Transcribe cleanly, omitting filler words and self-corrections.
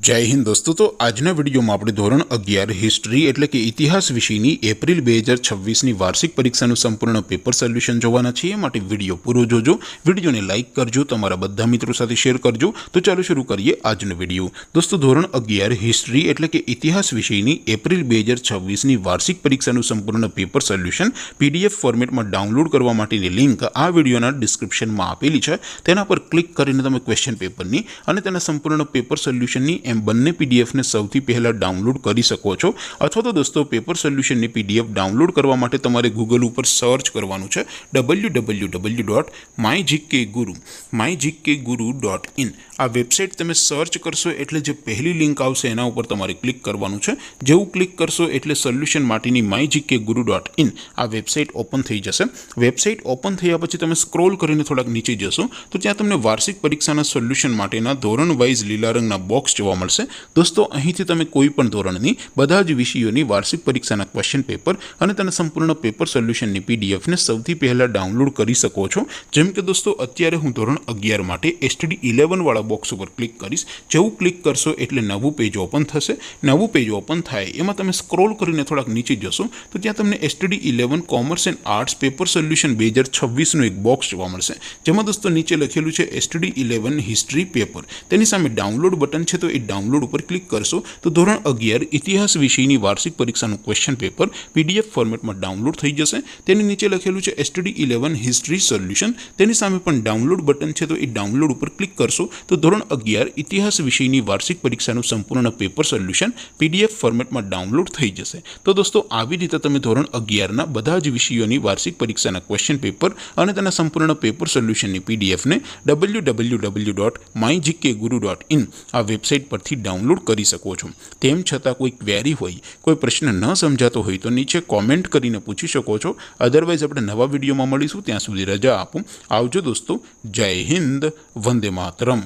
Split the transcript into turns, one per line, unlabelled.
जय हिंद दोस्तों। तो आजना विडियो में આપણે ધોરણ 11 હિસ્ટ્રી એટલે કે ઇતિહાસ વિષયની એપ્રિલ 2026 ની વાર્ષિક પરીક્ષાનું સંપૂર્ણ પેપર સોલ્યુશન જોવાના છીએ। માટે વિડિયો પૂરો જોજો, વિડિયોને લાઈક કરજો, તમારા બધા મિત્રો સાથે શેર કરજો। તો ચાલો શરૂ કરીએ આજનો વિડિયો। દોસ્તો ધોરણ 11 હિસ્ટ્રી એટલે કે ઇતિહાસ વિષયની એપ્રિલ 2026 ની વાર્ષિક પરીક્ષાનું સંપૂર્ણ પેપર સોલ્યુશન પીડીએફ ફોર્મેટમાં ડાઉનલોડ કરવા માટેની લિંક આ વિડિયોના ડિસ્ક્રિપ્શનમાં આપેલી છે। તેના પર ક્લિક કરીને તમે ક્વેશ્ચન પેપરની અને તેના સંપૂર્ણ પેપર સોલ્યુશનની એમ બંને પીડીએફ ને સૌથી પહેલા ડાઉનલોડ કરી શકો છો। અથવા તો દોસ્તો પેપર સોલ્યુશનની પીડીએફ ડાઉનલોડ કરવા માટે તમારે ગૂગલ ઉપર સર્ચ કરવાનું છે www.mygkguru.in। આ વેબસાઇટ તમે સર્ચ કરશો એટલે જે પહેલી લિંક આવશે એના ઉપર તમારે ક્લિક કરવાનું છે। જેવું ક્લિક કરશો એટલે સોલ્યુશન માટેની mygkguru.in આ વેબસાઇટ ઓપન થઈ જશે। વેબસાઇટ ઓપન થયા પછી તમે સ્ક્રોલ કરીને થોડાક નીચે જશો તો ત્યાં તમને વાર્ષિક પરીક્ષાના સોલ્યુશન માટેના ધોરણ વાઇઝ લીલા રંગના બોક્સ જોવા મળશે। दोस्तों અહીંથી તમે કોઈ પણ ધોરણની બધા જ વિષયોની વાર્ષિક પરીક્ષાના ક્વેશ્ચન પેપર અને તેના સંપૂર્ણ પેપર સોલ્યુશનની પીડીએફ ને સૌથી પહેલા ડાઉનલોડ કરી શકો છો। જેમ કે દોસ્તો અત્યારે હું ધોરણ 11 માટે STD 11 વાળા બોક્સ ઉપર ક્લિક કરીશ। જેવું ક્લિક કરશો એટલે નવું પેજ ઓપન થશે। નવું પેજ ઓપન થાય એમાં તમે સ્ક્રોલ કરીને થોડાક નીચે જશો તો ત્યાં તમને STD 11 commerce and arts paper solution 2026 નું એક બોક્સ જોવા મળશે। જેમાં દોસ્તો નીચે લખેલું છે STD 11 હિસ્ટ્રી પેપર। તેની સામે ડાઉનલોડ બટન છે તો એ ડાઉનલોડ ઉપર ક્લિક કરશો तो ધોરણ 11 ઇતિહાસ વિષયની વાર્ષિક પરીક્ષાનું ક્વેશ્ચન પેપર પીડીએફ ફોર્મેટમાં ડાઉનલોડ થઈ જશે। તેની નીચે લખેલું છે STD 11 હિસ્ટ્રી સોલ્યુશન। તેની સામે પણ ડાઉનલોડ બટન છે તો એ ડાઉનલોડ ઉપર ક્લિક કરશો તો ધોરણ 11 ઇતિહાસ વિષયની વાર્ષિક પરીક્ષાનું સંપૂર્ણ પેપર સોલ્યુશન પીડીએફ ફોર્મેટમાં ડાઉનલોડ થઈ જશે। તો દોસ્તો આવી રીતે તમે ધોરણ 11 ના બધા જ વિષયોની વાર્ષિક પરીક્ષાના ક્વેશ્ચન પેપર અને તેના સંપૂર્ણ પેપર સોલ્યુશનની પીડીએફ ને www.mygkguru.in આ વેબસાઇટ પરથી ડાઉનલોડ કરી શકો છો। તેમ છતાં કોઈ ક્વેરી હોય, કોઈ પ્રશ્ન ન સમજાતો હોય તો નીચે કોમેન્ટ કરીને પૂછી શકો છો। અધરવાઇઝ આપણે નવા વિડીયોમાં મળીશું, ત્યાં સુધી રજા આપો। આવજો દોસ્તો। જય હિન્દ, વંદે માતરમ।